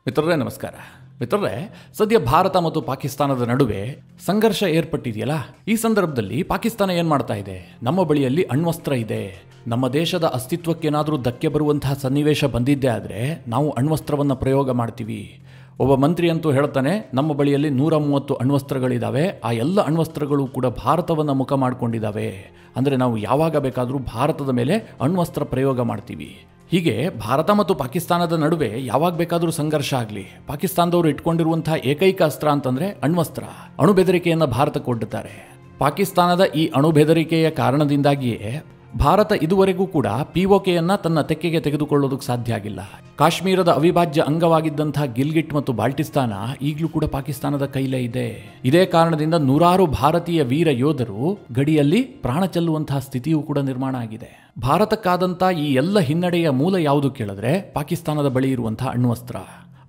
ಮಿತ್ರರೇ ನಮಸ್ಕಾರ. ಮಿತ್ರರೇ, ಸದ್ಯ ಭಾರತ ಮತ್ತು ಪಾಕಿಸ್ತಾನದ ನಡುವೆ ಸಂಘರ್ಷ ಏರ್ಪಟ್ಟಿದೆಯಲ್ಲ, ಈ ಸಂದರ್ಭದಲ್ಲಿ ಪಾಕಿಸ್ತಾನ ಏನು ಮಾಡ್ತಾ ಇದೆ? ನಮ್ಮ ಬಳಿಯಲ್ಲಿ ಅಣ್ವಸ್ತ್ರ ಇದೆ, ನಮ್ಮ ದೇಶದ ಅಸ್ತಿತ್ವಕ್ಕೇನಾದರೂ ಧಕ್ಕೆ ಬರುವಂತಹ ಸನ್ನಿವೇಶ ಬಂದಿದ್ದೇ ಆದರೆ ನಾವು ಅಣ್ವಸ್ತ್ರವನ್ನು ಪ್ರಯೋಗ ಮಾಡ್ತೀವಿ. ಒಬ್ಬ ಮಂತ್ರಿ ಅಂತೂ ಹೇಳ್ತಾನೆ, ನಮ್ಮ ಬಳಿಯಲ್ಲಿ 130 ಅಣ್ವಸ್ತ್ರಗಳಿದ್ದಾವೆ, ಆ ಎಲ್ಲ ಅಣ್ವಸ್ತ್ರಗಳು ಕೂಡ ಭಾರತವನ್ನು ಮುಖ ಮಾಡಿಕೊಂಡಿದ್ದಾವೆ. ಅಂದರೆ ನಾವು ಯಾವಾಗ ಬೇಕಾದರೂ ಭಾರತದ ಮೇಲೆ ಅಣ್ವಸ್ತ್ರ ಪ್ರಯೋಗ ಮಾಡ್ತೀವಿ. ಹೀಗೆ ಭಾರತ ಮತ್ತು ಪಾಕಿಸ್ತಾನದ ನಡುವೆ ಯಾವಾಗ ಬೇಕಾದರೂ ಸಂಘರ್ಷ ಆಗಲಿ, ಪಾಕಿಸ್ತಾನದವರು ಇಟ್ಕೊಂಡಿರುವಂತಹ ಏಕೈಕ ಅಸ್ತ್ರ ಅಂತಂದರೆ ಅಣ್ವಸ್ತ್ರ. ಅಣು ಬೆದರಿಕೆಯನ್ನು ಭಾರತಕ್ಕೆ ಒಡ್ಡುತ್ತಾರೆ. ಪಾಕಿಸ್ತಾನದ ಈ ಅಣು ಬೆದರಿಕೆಯ ಕಾರಣದಿಂದಾಗಿಯೇ ಭಾರತ ಇದುವರೆಗೂ ಕೂಡ ಪಿಒಕೆಯನ್ನು ತನ್ನ ತೆಕ್ಕೆಗೆ ತೆಗೆದುಕೊಳ್ಳೋದಕ್ಕೆ ಸಾಧ್ಯ ಆಗಿಲ್ಲ. ಕಾಶ್ಮೀರದ ಅವಿಭಾಜ್ಯ ಅಂಗವಾಗಿದ್ದಂತಹ ಗಿಲ್ಗಿಟ್ ಮತ್ತು ಬಾಲ್ಟಿಸ್ತಾನ ಈಗಲೂ ಕೂಡ ಪಾಕಿಸ್ತಾನದ ಕೈಲೇ ಇದೆ. ಇದೇ ಕಾರಣದಿಂದ ನೂರಾರು ಭಾರತೀಯ ವೀರ ಯೋಧರು ಗಡಿಯಲ್ಲಿ ಪ್ರಾಣ ಚೆಲ್ಲುವಂತಹ ಸ್ಥಿತಿಯೂ ಕೂಡ ನಿರ್ಮಾಣ ಆಗಿದೆ. ಭಾರತಕ್ಕಾದಂಥ ಈ ಎಲ್ಲ ಹಿನ್ನಡೆಯ ಮೂಲ ಯಾವುದು ಕೇಳಿದ್ರೆ ಪಾಕಿಸ್ತಾನದ ಬಳಿ ಇರುವಂತಹ ಅಣ್ವಸ್ತ್ರ.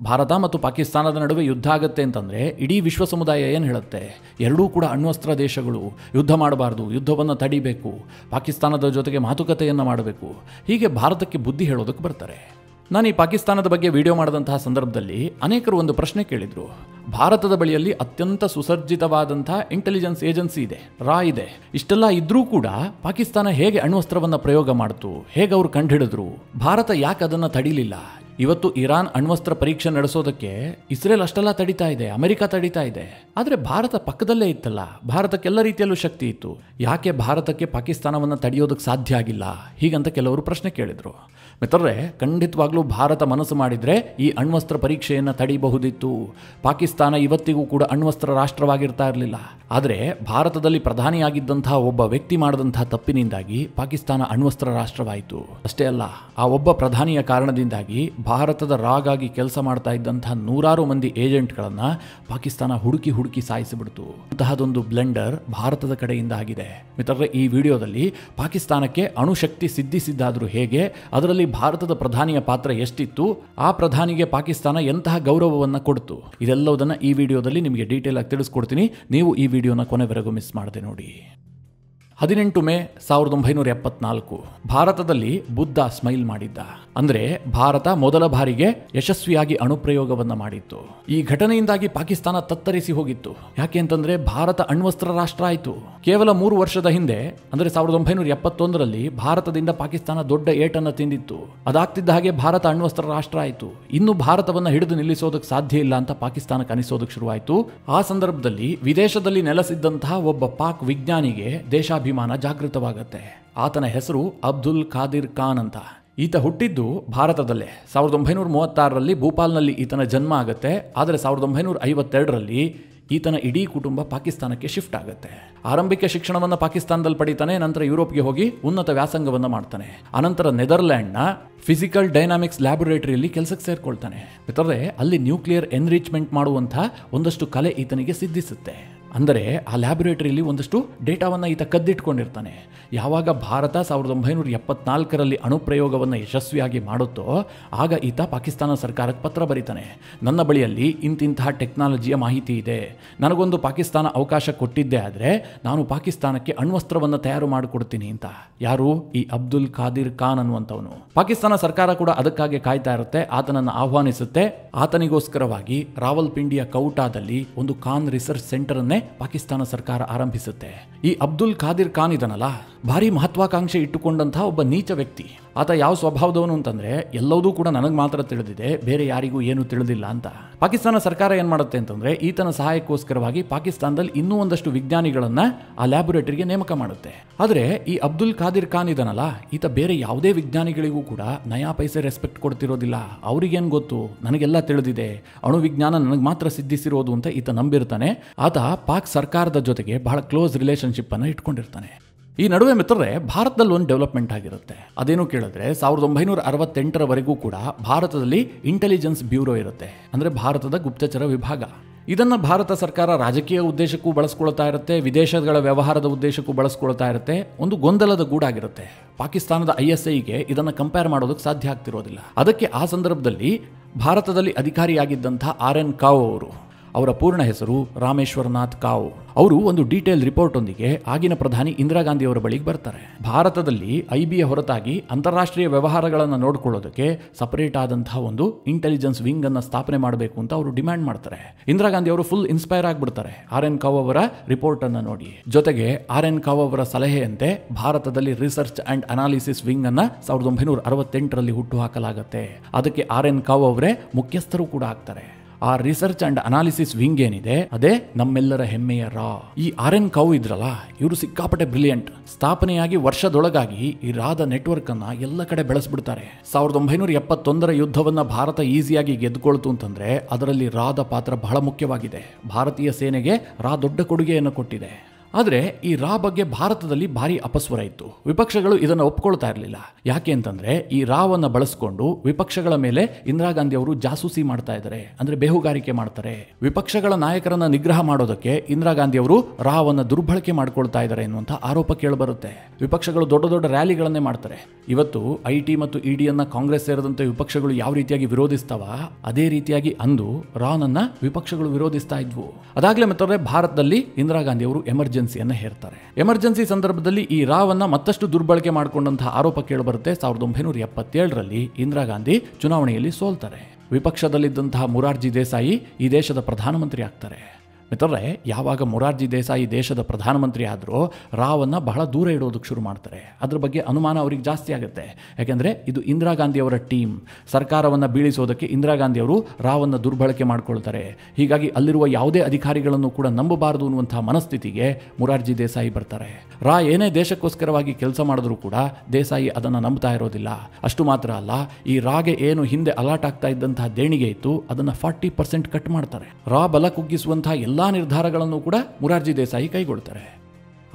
ಭಾರತ ಮತ್ತು ಪಾಕಿಸ್ತಾನದ ನಡುವೆ ಯುದ್ಧ ಆಗುತ್ತೆ ಅಂತಂದರೆ ಇಡೀ ವಿಶ್ವ ಸಮುದಾಯ ಏನು ಹೇಳುತ್ತೆ? ಎರಡೂ ಕೂಡ ಅಣ್ವಸ್ತ್ರ ದೇಶಗಳು, ಯುದ್ಧ ಮಾಡಬಾರ್ದು, ಯುದ್ಧವನ್ನು ತಡಿಬೇಕು, ಪಾಕಿಸ್ತಾನದ ಜೊತೆಗೆ ಮಾತುಕತೆಯನ್ನು ಮಾಡಬೇಕು, ಹೀಗೆ ಭಾರತಕ್ಕೆ ಬುದ್ಧಿ ಹೇಳೋದಕ್ಕೆ ಬರ್ತಾರೆ. ನಾನು ಈ ಪಾಕಿಸ್ತಾನದ ಬಗ್ಗೆ ವಿಡಿಯೋ ಮಾಡಿದಂತಹ ಸಂದರ್ಭದಲ್ಲಿ ಅನೇಕರು ಒಂದು ಪ್ರಶ್ನೆ ಕೇಳಿದರು. ಭಾರತದ ಬಳಿಯಲ್ಲಿ ಅತ್ಯಂತ ಸುಸಜ್ಜಿತವಾದಂತಹ ಇಂಟೆಲಿಜೆನ್ಸ್ ಏಜೆನ್ಸಿ ಇದೆ, ರಾ ಇದೆ. ಇಷ್ಟೆಲ್ಲ ಇದ್ರೂ ಕೂಡ ಪಾಕಿಸ್ತಾನ ಹೇಗೆ ಅಣ್ವಸ್ತ್ರವನ್ನು ಪ್ರಯೋಗ ಮಾಡ್ತು, ಹೇಗೆ ಅವರು ಕಂಡುಹಿಡಿದ್ರು? ಭಾರತ ಯಾಕೆ ಅದನ್ನು ತಡಿಲಿಲ್ಲ? ಇವತ್ತು ಇರಾನ್ ಅಣ್ವಸ್ತ್ರ ಪರೀಕ್ಷೆ ನಡೆಸೋದಕ್ಕೆ ಇಸ್ರೇಲ್ ಅಷ್ಟೆಲ್ಲ ತಡಿತಾ ಇದೆ, ಅಮೆರಿಕ ತಡಿತಾ ಇದೆ. ಆದರೆ ಭಾರತ ಪಕ್ಕದಲ್ಲೇ ಇತ್ತಲ್ಲ, ಭಾರತಕ್ಕೆಲ್ಲ ರೀತಿಯಲ್ಲೂ ಶಕ್ತಿ ಇತ್ತು. ಯಾಕೆ ಭಾರತಕ್ಕೆ ಪಾಕಿಸ್ತಾನವನ್ನು ತಡೆಯೋದಕ್ಕೆ ಸಾಧ್ಯ ಆಗಿಲ್ಲ? ಹೀಗಂತ ಕೆಲವರು ಪ್ರಶ್ನೆ ಕೇಳಿದರು. ಮಿತ್ರರೇ, ಖಂಡಿತವಾಗ್ಲೂ ಭಾರತ ಮನಸ್ಸು ಮಾಡಿದರೆ ಈ ಅಣ್ವಸ್ತ್ರ ಪರೀಕ್ಷೆಯನ್ನು ತಡೆಯಬಹುದಿತ್ತು. ಪಾಕಿಸ್ತಾನ ಇವತ್ತಿಗೂ ಕೂಡ ಅಣ್ವಸ್ತ್ರ ರಾಷ್ಟ್ರವಾಗಿರ್ತಾ ಇರಲಿಲ್ಲ. ಆದರೆ ಭಾರತದಲ್ಲಿ ಪ್ರಧಾನಿಯಾಗಿದ್ದಂತಹ ಒಬ್ಬ ವ್ಯಕ್ತಿ ಮಾಡಿದಂತಹ ತಪ್ಪಿನಿಂದಾಗಿ ಪಾಕಿಸ್ತಾನ ಅಣ್ವಸ್ತ್ರ ರಾಷ್ಟ್ರವಾಯಿತು. ಅಷ್ಟೇ ಅಲ್ಲ, ಆ ಒಬ್ಬ ಪ್ರಧಾನಿಯ ಕಾರಣದಿಂದಾಗಿ ಭಾರತದ ರಾಗಾಗಿ ಕೆಲಸ ಮಾಡ್ತಾ ಇದ್ದಂತಹ ನೂರಾರು ಮಂದಿ ಏಜೆಂಟ್ಗಳನ್ನು ಪಾಕಿಸ್ತಾನ ಹುಡುಕಿ ಸಾಯಿಸಿಬಿಡ್ತು. ಅಂತಹದೊಂದು ಬ್ಲೆಂಡರ್ ಭಾರತದ ಕಡೆಯಿಂದ ಆಗಿದೆ. ಮಿತ್ರರೇ, ಈ ವಿಡಿಯೋದಲ್ಲಿ ಪಾಕಿಸ್ತಾನಕ್ಕೆ ಅಣುಶಕ್ತಿ ಸಿದ್ಧಿಸಿದ್ದಾದರೂ ಹೇಗೆ, ಅದರಲ್ಲಿ ಭಾರತದ ಪ್ರಧಾನಿಯ ಪಾತ್ರ ಎಷ್ಟಿತ್ತು, ಆ ಪ್ರಧಾನಿಗೆ ಪಾಕಿಸ್ತಾನ ಎಂತಹ ಗೌರವವನ್ನು ಕೊಡ್ತು, ಇದೆಲ್ಲವುದನ್ನು ಈ ವಿಡಿಯೋದಲ್ಲಿ ನಿಮಗೆ ಡೀಟೇಲ್ ಆಗಿ ತಿಳಿಸ್ಕೊಡ್ತೀನಿ. ನೀವು ಈ ವಿಡಿಯೋನ ಕೊನೆವರೆಗೂ ಮಿಸ್ ಮಾಡದೆ ನೋಡಿ. 18 ಮೇ 1974 ಭಾರತದಲ್ಲಿ ಬುದ್ಧ ಸ್ಮೈಲ್ ಮಾಡಿದ್ದ. ಅಂದರೆ ಭಾರತ ಮೊದಲ ಬಾರಿಗೆ ಯಶಸ್ವಿಯಾಗಿ ಅಣುಪ್ರಯೋಗವನ್ನು ಮಾಡಿತ್ತು. ಈ ಘಟನೆಯಿಂದಾಗಿ ಪಾಕಿಸ್ತಾನ ತತ್ತರಿಸಿ ಹೋಗಿತ್ತು. ಯಾಕೆ ಅಂತಂದ್ರೆ ಭಾರತ ಅಣ್ವಸ್ತ್ರ ರಾಷ್ಟ್ರ ಆಯಿತು. ಕೇವಲ 3 ವರ್ಷದ ಹಿಂದೆ ಅಂದರೆ 1971ರಲ್ಲಿ ಭಾರತದಿಂದ ಪಾಕಿಸ್ತಾನ ದೊಡ್ಡ ಏಟನ್ನು ತಿಂದಿತ್ತು. ಅದಾಗ್ತಿದ್ದ ಹಾಗೆ ಭಾರತ ಅಣ್ವಸ್ತ್ರ ರಾಷ್ಟ್ರ ಆಯಿತು. ಇನ್ನು ಭಾರತವನ್ನು ಹಿಡಿದು ನಿಲ್ಲಿಸೋದಕ್ಕೆ ಸಾಧ್ಯ ಇಲ್ಲ ಅಂತ ಪಾಕಿಸ್ತಾನಕ್ಕೆ ಅನಿಸೋದಕ್ಕೆ ಶುರುವಾಯಿತು. ಆ ಸಂದರ್ಭದಲ್ಲಿ ವಿದೇಶದಲ್ಲಿ ನೆಲೆಸಿದ್ದಂತಹ ಒಬ್ಬ ಪಾಕ್ ವಿಜ್ಞಾನಿಗೆ ದೇಶಾಭಿಮಾನ ಜಾಗೃತವಾಗುತ್ತೆ. ಆತನ ಹೆಸರು ಅಬ್ದುಲ್ ಖಾದಿರ್ ಖಾನ್ ಅಂತ. ಈತ ಹುಟ್ಟಿದ್ದು ಭಾರತದಲ್ಲೇ. 1936ರಲ್ಲಿ ಭೂಪಾಲ್ನಲ್ಲಿ ಈತನ ಜನ್ಮ ಆಗುತ್ತೆ. ಆದರೆ 1952ರಲ್ಲಿ ಈತನ ಇಡೀ ಕುಟುಂಬ ಪಾಕಿಸ್ತಾನಕ್ಕೆ ಶಿಫ್ಟ್ ಆಗುತ್ತೆ. ಆರಂಭಿಕ ಶಿಕ್ಷಣವನ್ನು ಪಾಕಿಸ್ತಾನದಲ್ಲಿ ಪಡಿತಾನೆ. ನಂತರ ಯುರೋಪ್ಗೆ ಹೋಗಿ ಉನ್ನತ ವ್ಯಾಸಂಗವನ್ನು ಮಾಡ್ತಾನೆ. ಅನಂತರ ನೆದರ್ಲ್ಯಾಂಡ್ನ ಫಿಸಿಕಲ್ ಡೈನಾಮಿಕ್ಸ್ ಲ್ಯಾಬೊರೇಟರಿಯಲ್ಲಿ ಕೆಲಸಕ್ಕೆ ಸೇರ್ಕೊಳ್ತಾನೆ. ಮಿತ್ರರೇ, ಅಲ್ಲಿ ನ್ಯೂಕ್ಲಿಯರ್ ಎನ್ರಿಚ್ಮೆಂಟ್ ಮಾಡುವಂಥ ಒಂದಷ್ಟು ಕಲೆ ಈತನಿಗೆ ಸಿದ್ಧಿಸುತ್ತೆ. ಅಂದರೆ ಆ ಲ್ಯಾಬೊರೇಟರಿಯಲ್ಲಿ ಒಂದಷ್ಟು ಡೇಟಾವನ್ನು ಈತ ಕದ್ದಿಟ್ಕೊಂಡಿರ್ತಾನೆ. ಯಾವಾಗ ಭಾರತ 1974ರಲ್ಲಿ ಅಣುಪ್ರಯೋಗವನ್ನು ಯಶಸ್ವಿಯಾಗಿ ಮಾಡುತ್ತೋ ಆಗ ಈತ ಪಾಕಿಸ್ತಾನ ಸರ್ಕಾರಕ್ಕೆ ಪತ್ರ ಬರೀತಾನೆ. ನನ್ನ ಬಳಿಯಲ್ಲಿ ಇಂತಿಂತಹ ಟೆಕ್ನಾಲಜಿಯ ಮಾಹಿತಿ ಇದೆ, ನನಗೊಂದು ಪಾಕಿಸ್ತಾನ ಅವಕಾಶ ಕೊಟ್ಟಿದ್ದೇ ಆದರೆ ನಾನು ಪಾಕಿಸ್ತಾನಕ್ಕೆ ಅಣ್ವಸ್ತ್ರವನ್ನು ತಯಾರು ಮಾಡಿಕೊಡ್ತೀನಿ ಅಂತ. ಯಾರು? ಈ ಅಬ್ದುಲ್ ಖಾದಿರ್ ಖಾನ್ ಅನ್ನುವಂಥವನು. ಪಾಕಿಸ್ತಾನ ಸರ್ಕಾರ ಕೂಡ ಅದಕ್ಕಾಗಿ ಕಾಯ್ತಾ ಇರುತ್ತೆ, ಆತನನ್ನು ಆಹ್ವಾನಿಸುತ್ತೆ. ಆತನಿಗೋಸ್ಕರವಾಗಿ ರಾವಲ್ಪಿಂಡಿಯ ಕೌಟಾದಲ್ಲಿ ಒಂದು ಖಾನ್ ರಿಸರ್ಚ್ ಸೆಂಟರ್ ಅನ್ನೇ ಪಾಕಿಸ್ತಾನ ಸರ್ಕಾರ ಆರಂಭಿಸುತ್ತೆ. ಈ ಅಬ್ದುಲ್ ಖಾದಿರ್ ಖಾನ್ ಇದನ್ನಲ್ಲ, ಭಾರಿ ಮಹತ್ವಾಕಾಂಕ್ಷೆ ಇಟ್ಟುಕೊಂಡಂತಹ ಒಬ್ಬ ನೀಚ ವ್ಯಕ್ತಿ. ಆತ ಯಾವ ಸ್ವಭಾವದವನು ಅಂತಂದ್ರೆ ಎಲ್ಲವೂ ಕೂಡ ನನಗೆ ಮಾತ್ರ ತಿಳಿದಿದೆ, ಬೇರೆ ಯಾರಿಗೂ ಏನು ತಿಳಿದಿಲ್ಲ ಅಂತ. ಪಾಕಿಸ್ತಾನ ಸರ್ಕಾರ ಏನ್ ಮಾಡುತ್ತೆ ಅಂತಂದ್ರೆ ಈತನ ಸಹಾಯಕ್ಕೋಸ್ಕರವಾಗಿ ಪಾಕಿಸ್ತಾನದಲ್ಲಿ ಇನ್ನೂ ಒಂದಷ್ಟು ವಿಜ್ಞಾನಿಗಳನ್ನ ಆ ಲ್ಯಾಬೊರೇಟರಿಗೆ ನೇಮಕ ಮಾಡುತ್ತೆ. ಆದರೆ ಈ ಅಬ್ದುಲ್ ಖಾದಿರ್ ಖಾನ್ ಇದನ್ನಲ್ಲ, ಈತ ಬೇರೆ ಯಾವುದೇ ವಿಜ್ಞಾನಿಗಳಿಗೂ ಕೂಡ ನಯಾ ಪೈಸೆ ರೆಸ್ಪೆಕ್ಟ್ ಕೊಡ್ತಿರೋದಿಲ್ಲ. ಅವ್ರಿಗೇನು ಗೊತ್ತು, ನನಗೆಲ್ಲ ತಿಳಿದಿದೆ, ಅಣು ವಿಜ್ಞಾನ ನನಗೆ ಮಾತ್ರ ಸಿದ್ಧಿಸಿರೋದು ಅಂತ ಈತ ನಂಬಿರ್ತಾನೆ. ಆತ ಪಾಕ್ ಸರ್ಕಾರದ ಜೊತೆಗೆ ಬಹಳ ಕ್ಲೋಸ್ ರಿಲೇಶನ್ಶಿಪ್ ಅನ್ನು ಇಟ್ಕೊಂಡಿರ್ತಾನೆ. ಈ ನಡುವೆ ಮಿತ್ರರೇ, ಭಾರತದಲ್ಲಿ ಒಂದು ಡೆವಲಪ್ಮೆಂಟ್ ಆಗಿರುತ್ತೆ. ಅದೇನು ಕೇಳಿದ್ರೆ 1968ರವರೆಗೂ ಕೂಡ ಭಾರತದಲ್ಲಿ ಇಂಟೆಲಿಜೆನ್ಸ್ ಬ್ಯೂರೋ ಇರುತ್ತೆ. ಅಂದರೆ ಭಾರತದ ಗುಪ್ತಚರ ವಿಭಾಗ. ಇದನ್ನು ಭಾರತ ಸರ್ಕಾರ ರಾಜಕೀಯ ಉದ್ದೇಶಕ್ಕೂ ಬಳಸ್ಕೊಳ್ತಾ ಇರುತ್ತೆ, ವಿದೇಶಗಳ ವ್ಯವಹಾರದ ಉದ್ದೇಶಕ್ಕೂ ಬಳಸ್ಕೊಳ್ತಾ ಇರುತ್ತೆ. ಒಂದು ಗೊಂದಲದ ಗೂಡಾಗಿರುತ್ತೆ. ಪಾಕಿಸ್ತಾನದ ISIಗೆ ಇದನ್ನು ಕಂಪೇರ್ ಮಾಡೋದಕ್ಕೆ ಸಾಧ್ಯ ಆಗ್ತಿರೋದಿಲ್ಲ. ಅದಕ್ಕೆ ಆ ಸಂದರ್ಭದಲ್ಲಿ ಭಾರತದಲ್ಲಿ ಅಧಿಕಾರಿಯಾಗಿದ್ದಂಥ RN ಕಾವ್ ಅವರು ಅವರ ಪೂರ್ಣ ಹೆಸರು ರಾಮೇಶ್ವರನಾಥ್ ಕಾವ್. ಅವರು ಒಂದು ಡೀಟೇಲ್ ರಿಪೋರ್ಟ್ ಒಂದಿಗೆ ಆಗಿನ ಪ್ರಧಾನಿ ಇಂದಿರಾ ಗಾಂಧಿ ಅವರ ಬಳಿಗೆ ಬರ್ತಾರೆ. ಭಾರತದಲ್ಲಿ ಐಬಿಯ ಹೊರತಾಗಿ ಅಂತಾರಾಷ್ಟ್ರೀಯ ವ್ಯವಹಾರಗಳನ್ನು ನೋಡ್ಕೊಳ್ಳೋದಕ್ಕೆ ಸಪರೇಟ್ ಆದಂತಹ ಒಂದು ಇಂಟೆಲಿಜೆನ್ಸ್ ವಿಂಗ್ ಅನ್ನ ಸ್ಥಾಪನೆ ಮಾಡಬೇಕು ಅಂತ ಅವರು ಡಿಮ್ಯಾಂಡ್ ಮಾಡ್ತಾರೆ. ಇಂದಿರಾ ಗಾಂಧಿ ಅವರು ಫುಲ್ ಇನ್ಸ್ಪೈರ್ ಆಗ್ಬಿಡ್ತಾರೆ RN ಕಾವ್ ಅವರ ರಿಪೋರ್ಟ್ ಅನ್ನ ನೋಡಿ. ಜೊತೆಗೆ RN ಕಾವ್ ಅವರ ಸಲಹೆಯಂತೆ ಭಾರತದಲ್ಲಿ ರಿಸರ್ಚ್ ಅಂಡ್ ಅನಾಲಿಸಿಸ್ ವಿಂಗ್ ಅನ್ನ 1968ರಲ್ಲಿ ಹುಟ್ಟು ಹಾಕಲಾಗುತ್ತೆ. ಅದಕ್ಕೆ RN ಕಾವ್ ಅವರೇ ಮುಖ್ಯಸ್ಥರು ಕೂಡ ಆಗ್ತಾರೆ. ಆ ರಿಸರ್ಚ್ ಅಂಡ್ ಅನಾಲಿಸಿಸ್ ವಿಂಗ್ ಏನಿದೆ ಅದೇ ನಮ್ಮೆಲ್ಲರ ಹೆಮ್ಮೆಯ ರಾ. ಈ RN ಕಾವ್ ಇದ್ರಲ್ಲ, ಇವರು ಸಿಕ್ಕಾಪಟ್ಟೆ ಬ್ರಿಲಿಯಂಟ್. ಸ್ಥಾಪನೆಯಾಗಿ ವರ್ಷದೊಳಗಾಗಿ ಈ ರಾದ ನೆಟ್ವರ್ಕ್ ಅನ್ನ ಎಲ್ಲ ಕಡೆ ಬೆಳೆಸ್ಬಿಡ್ತಾರೆ. 1971ರ ಯುದ್ಧವನ್ನ ಭಾರತ ಈಸಿಯಾಗಿ ಗೆದ್ದುಕೊಳ್ತು ಅಂತಂದ್ರೆ ಅದರಲ್ಲಿ ರಾದ ಪಾತ್ರ ಬಹಳ ಮುಖ್ಯವಾಗಿದೆ. ಭಾರತೀಯ ಸೇನೆಗೆ ರಾ ದೊಡ್ಡ ಕೊಡುಗೆಯನ್ನು ಕೊಟ್ಟಿದೆ. ಆದರೆ ಈ ರಾ ಬಗ್ಗೆ ಭಾರತದಲ್ಲಿ ಭಾರಿ ಅಪಸ್ವರ ಇತ್ತು. ವಿಪಕ್ಷಗಳು ಇದನ್ನು ಒಪ್ಕೊಳ್ತಾ ಇರಲಿಲ್ಲ. ಯಾಕೆ ಅಂತಂದ್ರೆ ಈ ರಾವನ್ನ ಬಳಸ್ಕೊಂಡು ವಿಪಕ್ಷಗಳ ಮೇಲೆ ಇಂದಿರಾ ಗಾಂಧಿ ಅವರು ಜಾಸೂಸಿ ಮಾಡ್ತಾ ಇದ್ದಾರೆ, ಅಂದ್ರೆ ಬೇಹುಗಾರಿಕೆ ಮಾಡ್ತಾರೆ. ವಿಪಕ್ಷಗಳ ನಾಯಕರನ್ನ ನಿಗ್ರಹ ಮಾಡೋದಕ್ಕೆ ಇಂದಿರಾ ಗಾಂಧಿ ಅವರು ರಾವನ್ನ ದುರ್ಬಳಕೆ ಮಾಡ್ಕೊಳ್ತಾ ಇದ್ದಾರೆ ಎನ್ನುವಂತ ಆರೋಪ ಕೇಳಿಬರುತ್ತೆ. ವಿಪಕ್ಷಗಳು ದೊಡ್ಡ ದೊಡ್ಡ ರ್ಯಾಲಿಗಳನ್ನೇ ಮಾಡ್ತಾರೆ. ಇವತ್ತು IT ಮತ್ತು ED ಅನ್ನ ಕಾಂಗ್ರೆಸ್ ಸೇರಿದಂತೆ ವಿಪಕ್ಷಗಳು ಯಾವ ರೀತಿಯಾಗಿ ವಿರೋಧಿಸ್ತಾವ ಅದೇ ರೀತಿಯಾಗಿ ಅಂದು ರಾನನ್ನ ವಿಪಕ್ಷಗಳು ವಿರೋಧಿಸ್ತಾ ಇದ್ವು. ಅದಾಗಲೇ ಮತ್ತೆ ಭಾರತದಲ್ಲಿ ಇಂದಿರಾ ಗಾಂಧಿ ಅವರು ಎಮರ್ಜೆನ್ಸಿಯನ್ನು ಹೇರ್ತಾರೆ. ಎಮರ್ಜೆನ್ಸಿ ಸಂದರ್ಭದಲ್ಲಿ ಈ ರಾವನ್ನ ಮತ್ತಷ್ಟು ದುರ್ಬಳಕೆ ಮಾಡಿಕೊಂಡಂತಹ ಆರೋಪ ಕೇಳಿಬರುತ್ತೆ. 1977ರಲ್ಲಿ ಇಂದಿರಾ ಗಾಂಧಿ ಚುನಾವಣೆಯಲ್ಲಿ ಸೋಲ್ತಾರೆ. ವಿಪಕ್ಷದಲ್ಲಿದ್ದಂತಹ ಮೊರಾರ್ಜಿ ದೇಸಾಯಿ ಈ ದೇಶದ ಪ್ರಧಾನಮಂತ್ರಿ ಆಗ್ತಾರೆ. ಮಿತ್ರರೇ, ಯಾವಾಗ ಮೊರಾರ್ಜಿ ದೇಸಾಯಿ ದೇಶದ ಪ್ರಧಾನಮಂತ್ರಿ ಆದರೂ ರಾವನ್ನ ಬಹಳ ದೂರ ಇಡೋದಕ್ಕೆ ಶುರು ಮಾಡ್ತಾರೆ. ಅದ್ರ ಬಗ್ಗೆ ಅನುಮಾನ ಅವರಿಗೆ ಜಾಸ್ತಿ ಆಗುತ್ತೆ. ಯಾಕೆಂದರೆ ಇದು ಇಂದಿರಾ ಗಾಂಧಿ ಅವರ ಟೀಮ್. ಸರ್ಕಾರವನ್ನು ಬೀಳಿಸೋದಕ್ಕೆ ಇಂದಿರಾ ಗಾಂಧಿ ಅವರು ರಾವನ್ನ ದುರ್ಬಳಕೆ ಮಾಡ್ಕೊಳ್ತಾರೆ. ಹೀಗಾಗಿ ಅಲ್ಲಿರುವ ಯಾವುದೇ ಅಧಿಕಾರಿಗಳನ್ನು ಕೂಡ ನಂಬಬಾರದು ಅನ್ನುವಂತಹ ಮನಸ್ಥಿತಿಗೆ ಮೊರಾರ್ಜಿ ದೇಸಾಯಿ ಬರ್ತಾರೆ. ರಾ ಏನೇ ದೇಶಕ್ಕೋಸ್ಕರವಾಗಿ ಕೆಲಸ ಮಾಡಿದ್ರೂ ಕೂಡ ದೇಸಾಯಿ ಅದನ್ನು ನಂಬ್ತಾ ಇರೋದಿಲ್ಲ. ಅಷ್ಟು ಮಾತ್ರ ಅಲ್ಲ, ಈ ರಾಗೆ ಏನು ಹಿಂದೆ ಅಲಾಟ್ ಆಗ್ತಾ ಇದ್ದಂತಹ ದೇಣಿಗೆ ಇತ್ತು ಅದನ್ನು 40% ಕಟ್ ಮಾಡ್ತಾರೆ. ರಾ ಬಲ ಕುಗ್ಗಿಸುವಂತಹ ಎಲ್ಲ ನಿರ್ಧಾರಗಳನ್ನು ಕೂಡ ಮೊರಾರ್ಜಿ ದೇಸಾಯಿ ಕೈಗೊಳ್ತಾರೆ.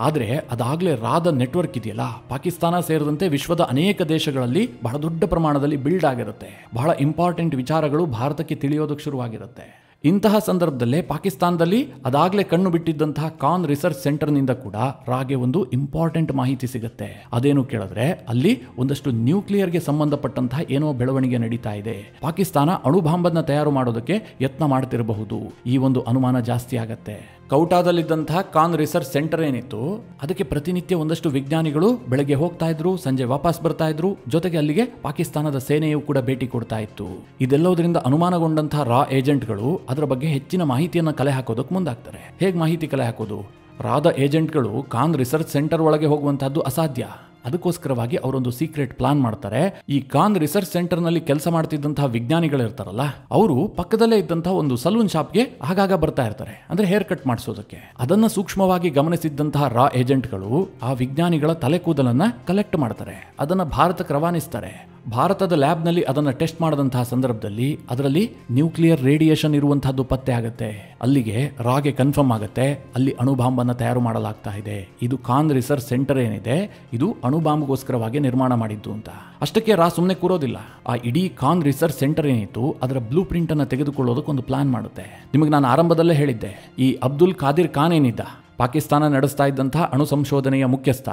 ಆದರೆ ಅದಾಗಲೇ ರಾದ ನೆಟ್ವರ್ಕ್ ಇದೆಯಲ್ಲ, ಪಾಕಿಸ್ತಾನ ಸೇರಿದಂತೆ ವಿಶ್ವದ ಅನೇಕ ದೇಶಗಳಲ್ಲಿ ಬಹಳ ದೊಡ್ಡ ಪ್ರಮಾಣದಲ್ಲಿ ಬಿಲ್ಡ್ ಆಗಿರುತ್ತೆ. ಬಹಳ ಇಂಪಾರ್ಟೆಂಟ್ ವಿಚಾರಗಳು ಭಾರತಕ್ಕೆ ತಿಳಿಯೋದಕ್ಕೆ ಶುರುವಾಗಿರುತ್ತೆ. ಇಂತಹ ಸಂದರ್ಭದಲ್ಲೇ ಪಾಕಿಸ್ತಾನದಲ್ಲಿ ಅದಾಗಲೇ ಕಣ್ಣು ಬಿಟ್ಟಿದ್ದಂತಹ ಕಾನ್ ರಿಸರ್ಚ್ ಸೆಂಟರ್ನಿಂದ ಕೂಡ ರಾಗೆ ಒಂದು ಇಂಪಾರ್ಟೆಂಟ್ ಮಾಹಿತಿ ಸಿಗುತ್ತೆ. ಅದೇನು ಕೇಳಿದ್ರೆ ಅಲ್ಲಿ ಒಂದಷ್ಟು ನ್ಯೂಕ್ಲಿಯರ್ಗೆ ಸಂಬಂಧಪಟ್ಟಂತಹ ಏನೋ ಬೆಳವಣಿಗೆ ನಡೀತಾ ಇದೆ. ಪಾಕಿಸ್ತಾನ ಅಣುಬಾಂಬನ್ನ ತಯಾರು ಮಾಡೋದಕ್ಕೆ ಯತ್ನ ಮಾಡ್ತಿರಬಹುದು. ಈ ಒಂದು ಅನುಮಾನ ಜಾಸ್ತಿ ಆಗತ್ತೆ. ಕೌಟಾದಲ್ಲಿದ್ದಂತಹ ಕಾನ್ ರಿಸರ್ಚ್ ಸೆಂಟರ್ ಏನಿತ್ತು ಅದಕ್ಕೆ ಪ್ರತಿನಿತ್ಯ ಒಂದಷ್ಟು ವಿಜ್ಞಾನಿಗಳು ಬೆಳಗ್ಗೆ ಹೋಗ್ತಾ ಇದ್ರು, ಸಂಜೆ ವಾಪಸ್ ಬರ್ತಾ ಇದ್ರು. ಜೊತೆಗೆ ಅಲ್ಲಿಗೆ ಪಾಕಿಸ್ತಾನದ ಸೇನೆಯು ಕೂಡ ಭೇಟಿ ಕೊಡ್ತಾ ಇತ್ತು. ಇದೆಲ್ಲದರಿಂದ ಅನುಮಾನಗೊಂಡಂತಹ ರಾ ಏಜೆಂಟ್ಗಳು ಅದರ ಬಗ್ಗೆ ಹೆಚ್ಚಿನ ಮಾಹಿತಿಯನ್ನು ಕಲೆ ಹಾಕೋದಕ್ಕೆ ಮುಂದಾಗ್ತಾರೆ. ಹೇಗೆ ಮಾಹಿತಿ ಕಲೆ ಹಾಕೋದು? ರಾದ ಏಜೆಂಟ್ಗಳು ಕಾನ್ ರಿಸರ್ಚ್ ಸೆಂಟರ್ ಒಳಗೆ ಹೋಗುವಂತಹದ್ದು ಅಸಾಧ್ಯ. ಅದಕ್ಕೋಸ್ಕರವಾಗಿ ಅವರೊಂದು ಸೀಕ್ರೆಟ್ ಪ್ಲಾನ್ ಮಾಡ್ತಾರೆ. ಈ ಕಾನ್ ರಿಸರ್ಚ್ ಸೆಂಟರ್ ನಲ್ಲಿ ಕೆಲಸ ಮಾಡ್ತಿದ್ದಂತಹ ವಿಜ್ಞಾನಿಗಳು ಇರ್ತಾರಲ್ಲ, ಅವರು ಪಕ್ಕದಲ್ಲೇ ಇದ್ದಂತಹ ಒಂದು ಸಲೂನ್ ಶಾಪ್ಗೆ ಆಗಾಗ ಬರ್ತಾ ಇರ್ತಾರೆ, ಅಂದ್ರೆ ಹೇರ್ ಕಟ್ ಮಾಡಿಸೋದಕ್ಕೆ. ಅದನ್ನ ಸೂಕ್ಷ್ಮವಾಗಿ ಗಮನಿಸಿದ್ದಂತಹ ರಾ ಏಜೆಂಟ್ಗಳು ಆ ವಿಜ್ಞಾನಿಗಳ ತಲೆ ಕೂದಲನ್ನ ಕಲೆಕ್ಟ್ ಮಾಡ್ತಾರೆ, ಅದನ್ನ ಭಾರತಕ್ಕೆ ರವಾನಿಸ್ತಾರೆ. ಭಾರತದ ಲ್ಯಾಬ್ನಲ್ಲಿ ಅದನ್ನು ಟೆಸ್ಟ್ ಮಾಡಿದಂತಹ ಸಂದರ್ಭದಲ್ಲಿ ಅದರಲ್ಲಿ ನ್ಯೂಕ್ಲಿಯರ್ ರೇಡಿಯೇಷನ್ ಇರುವಂತಹದ್ದು ಪತ್ತೆ ಆಗುತ್ತೆ. ಅಲ್ಲಿಗೆ ರಾಗೆ ಕನ್ಫರ್ಮ್ ಆಗುತ್ತೆ, ಅಲ್ಲಿ ಅಣುಬಾಂಬನ್ನು ತಯಾರು ಮಾಡಲಾಗ್ತಾ ಇದೆ. ಇದು ಕಾನ್ ರಿಸರ್ಚ್ ಸೆಂಟರ್ ಏನಿದೆ ಇದು ಅಣುಬಾಂಬ್ಗೋಸ್ಕರವಾಗಿ ನಿರ್ಮಾಣ ಮಾಡಿದ್ದು ಅಂತ. ಅಷ್ಟಕ್ಕೆ ರಾ ಸುಮ್ಮನೆ ಕೂರೋದಿಲ್ಲ. ಆ ಇಡೀ ಕಾನ್ ರಿಸರ್ಚ್ ಸೆಂಟರ್ ಏನಿತ್ತು ಅದರ ಬ್ಲೂ ಪ್ರಿಂಟ್ ಅನ್ನು ತೆಗೆದುಕೊಳ್ಳೋದಕ್ಕೆ ಒಂದು ಪ್ಲಾನ್ ಮಾಡುತ್ತೆ. ನಿಮಗೆ ನಾನು ಆರಂಭದಲ್ಲೇ ಹೇಳಿದ್ದೆ, ಈ ಅಬ್ದುಲ್ ಖಾದಿರ್ ಖಾನ್ ಏನಿದ್ದ, ಪಾಕಿಸ್ತಾನ ನಡೆಸ್ತಾ ಇದ್ದಂತಹ ಅಣು ಸಂಶೋಧನೆಯ ಮುಖ್ಯಸ್ಥ,